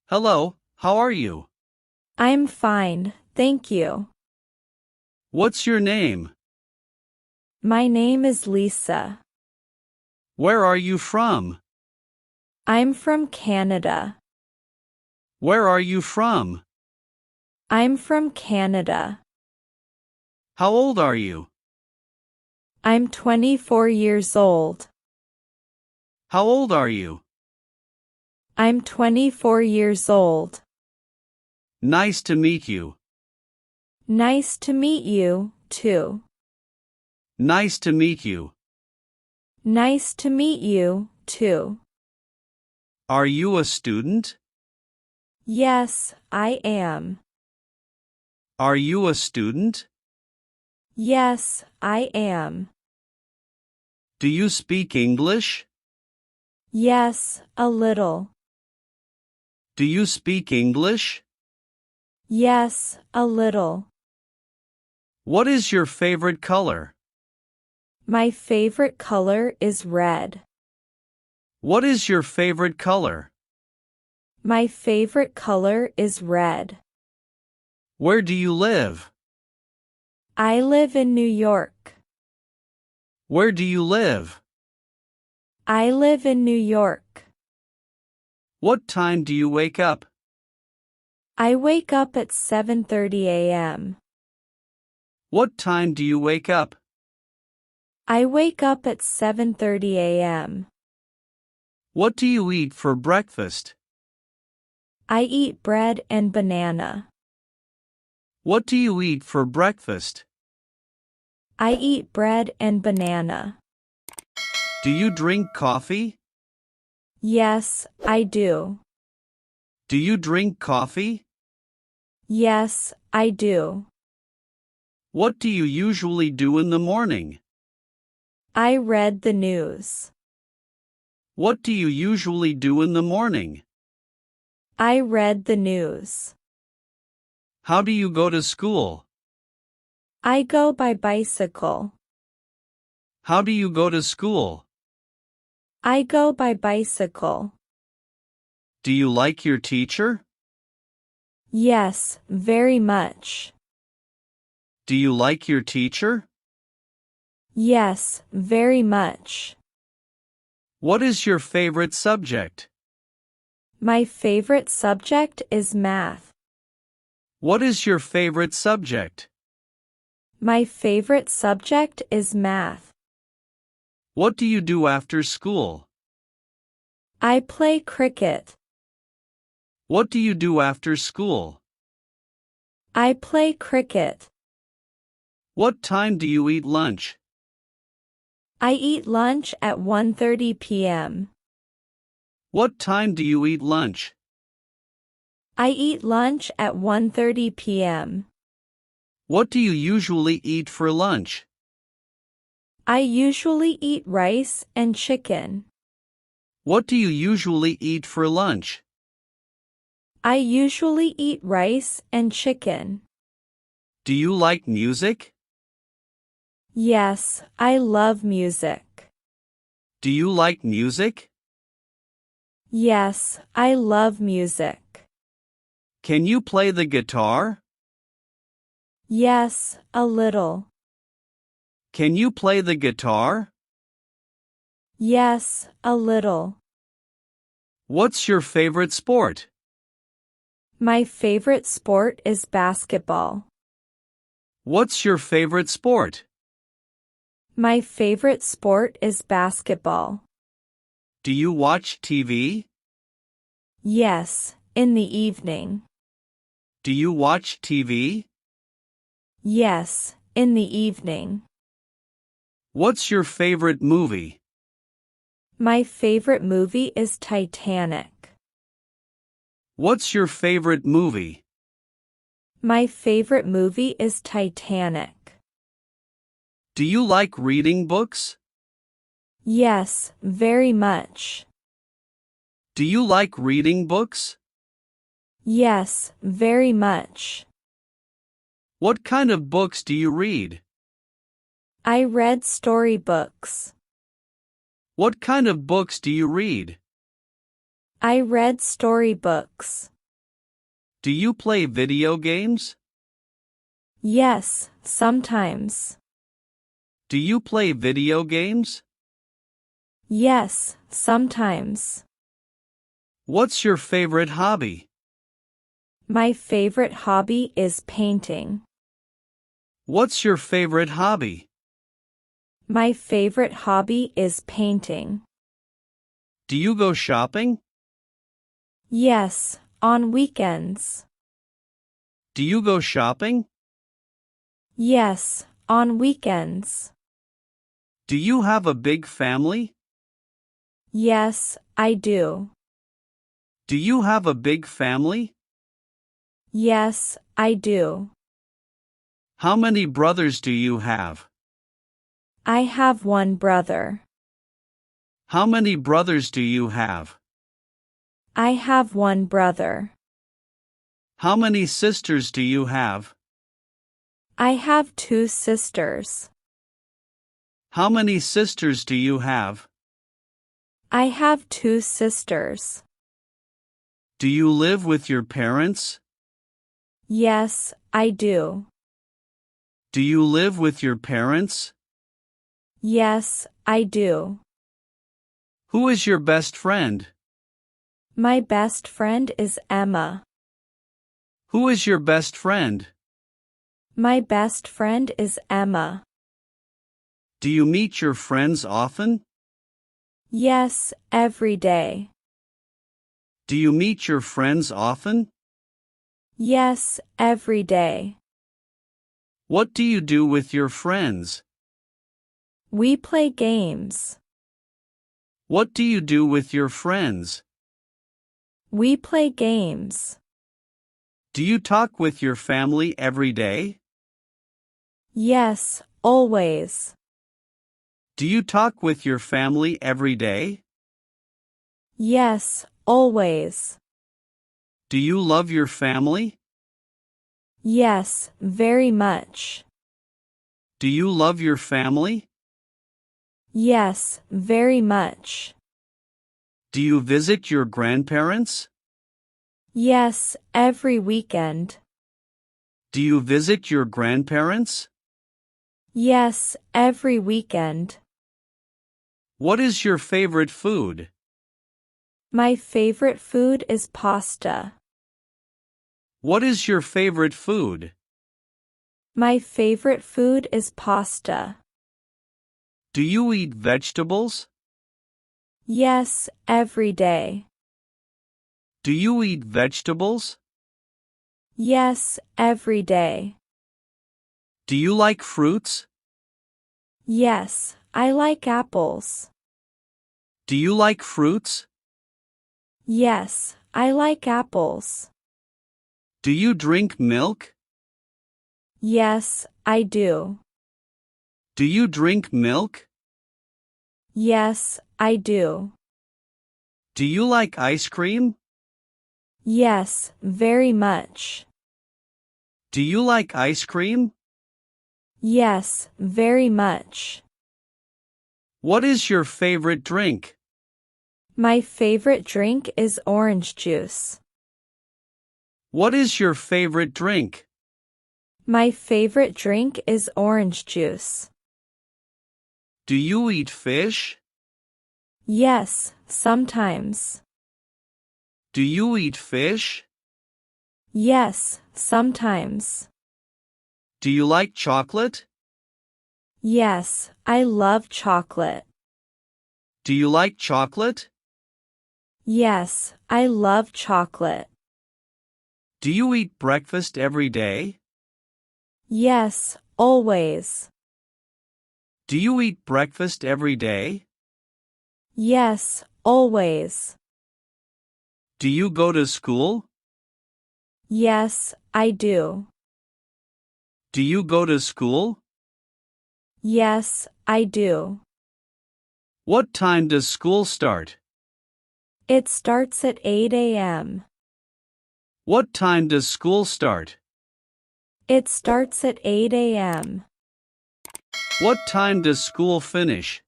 Hello, how are you? I'm fine, thank you. What's your name? My name is Lisa. Where are you from? I'm from Canada. Where are you from? I'm from Canada. How old are you? I'm 24 years old. How old are you? I'm 24 years old. Nice to meet you. Nice to meet you, too. Nice to meet you. Nice to meet you, too. Are you a student? Yes, I am. Are you a student? Yes, I am. Do you speak English? Yes, a little. Do you speak English? Yes, a little. What is your favorite color? My favorite color is red. What is your favorite color? My favorite color is red. Where do you live? I live in New York. Where do you live? I live in New York. What time do you wake up? I wake up at 7:30 a.m. What time do you wake up? I wake up at 7:30 a.m. What do you eat for breakfast? I eat bread and banana. What do you eat for breakfast? I eat bread and banana. Do you drink coffee? Yes, I do. Do you drink coffee? Yes, I do. What do you usually do in the morning? I read the news. What do you usually do in the morning? I read the news. How do you go to school? I go by bicycle. How do you go to school? I go by bicycle. Do you like your teacher? Yes, very much. Do you like your teacher? Yes, very much. What is your favorite subject? My favorite subject is math. What is your favorite subject? My favorite subject is math. What do you do after school? I play cricket. What do you do after school? I play cricket. What time do you eat lunch? I eat lunch at 1:30 p.m. What time do you eat lunch? I eat lunch at 1:30 p.m. What do you usually eat for lunch? I usually eat rice and chicken. What do you usually eat for lunch? I usually eat rice and chicken. Do you like music? Yes, I love music. Do you like music? Yes, I love music. Can you play the guitar? Yes, a little. Can you play the guitar? Yes, a little. What's your favorite sport? My favorite sport is basketball. What's your favorite sport? My favorite sport is basketball. Do you watch TV? Yes, in the evening. Do you watch TV? Yes, in the evening. What's your favorite movie? My favorite movie is Titanic. What's your favorite movie? My favorite movie is Titanic. Do you like reading books? Yes, very much. Do you like reading books? Yes, very much. What kind of books do you read? I read storybooks. What kind of books do you read? I read storybooks. Do you play video games? Yes, sometimes. Do you play video games? Yes, sometimes. What's your favorite hobby? My favorite hobby is painting. What's your favorite hobby? My favorite hobby is painting. Do you go shopping? Yes, on weekends. Do you go shopping? Yes, on weekends. Do you have a big family? Yes, I do. Do you have a big family? Yes, I do. How many brothers do you have? I have one brother. How many brothers do you have? I have one brother. How many sisters do you have? I have two sisters. How many sisters do you have? I have two sisters. Do you live with your parents? Yes, I do. Do you live with your parents? Yes, I do. Who is your best friend? My best friend is Emma. Who is your best friend? My best friend is Emma. Do you meet your friends often? Yes, every day. Do you meet your friends often? Yes, every day. What do you do with your friends? We play games. What do you do with your friends? We play games. Do you talk with your family every day? Yes, always. Do you talk with your family every day? Yes, always. Do you love your family? Yes, very much. Do you love your family? Yes, very much. Do you visit your grandparents? Yes, every weekend. Do you visit your grandparents? Yes, every weekend. What is your favorite food? My favorite food is pasta. What is your favorite food? My favorite food is pasta. Do you eat vegetables? Yes, every day. Do you eat vegetables? Yes, every day. Do you like fruits? Yes, I like apples. Do you like fruits? Yes, I like apples. Do you drink milk? Yes, I do. Do you drink milk? Yes, I do. Do you like ice cream? Yes, very much. Do you like ice cream? Yes, very much. What is your favorite drink? My favorite drink is orange juice. What is your favorite drink? My favorite drink is orange juice. Do you eat fish? Yes, sometimes. Do you eat fish? Yes, sometimes. Do you like chocolate? Yes, I love chocolate. Do you like chocolate? Yes, I love chocolate. Do you eat breakfast every day? Yes, always. Do you eat breakfast every day? Yes, always. Do you go to school? Yes, I do. Do you go to school? Yes, I do. What time does school start? It starts at 8 a.m. What time does school start? It starts at 8 a.m. What time does school finish?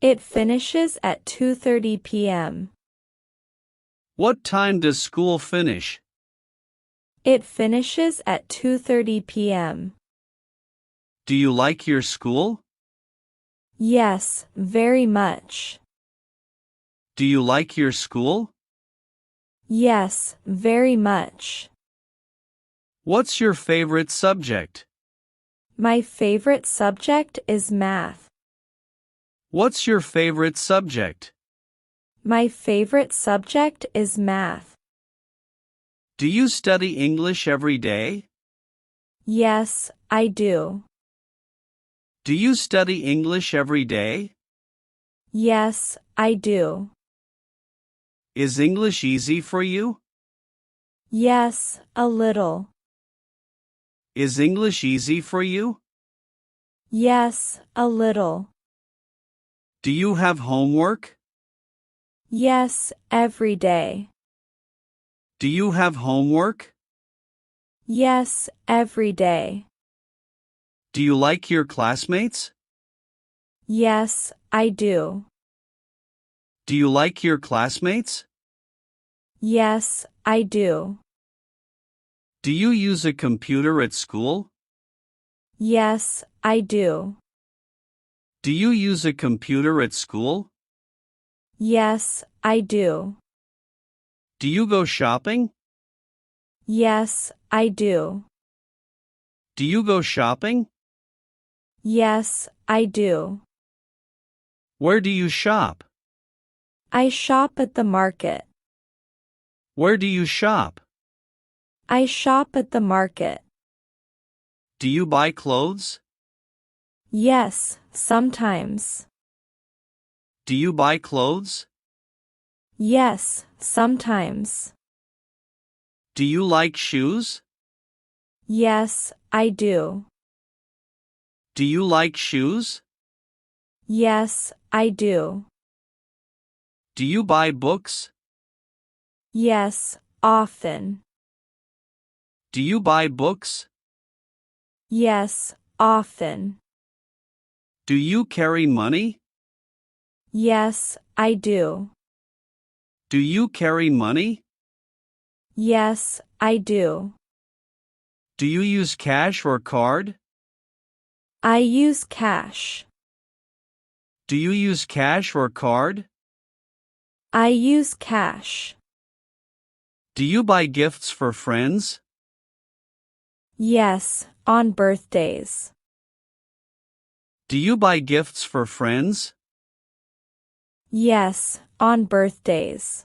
It finishes at 2:30 p.m. What time does school finish? It finishes at 2:30 p.m. Do you like your school? Yes, very much. Do you like your school? Yes, very much. What's your favorite subject? My favorite subject is math. What's your favorite subject? My favorite subject is math. Do you study English every day? Yes, I do. Do you study English every day? Yes, I do. Is English easy for you? Yes, a little. Is English easy for you? Yes, a little. Do you have homework? Yes, every day. Do you have homework? Yes, every day. Do you like your classmates? Yes, I do. Do you like your classmates? Yes, I do. Do you use a computer at school? Yes, I do. Do you use a computer at school? Yes, I do. Do you go shopping? Yes, I do. Do you go shopping? Yes, I do. Where do you shop? I shop at the market. Where do you shop? I shop at the market. Do you buy clothes? Yes, sometimes. Do you buy clothes? Yes, sometimes. Do you like shoes? Yes, I do. Do you like shoes? Yes, I do. Do you buy books? Yes, often. Do you buy books? Yes, often. Do you carry money? Yes, I do. Do you carry money? Yes, I do. Do you use cash or card? I use cash. Do you use cash or card? I use cash. Do you buy gifts for friends? Yes, on birthdays. Do you buy gifts for friends? Yes, on birthdays.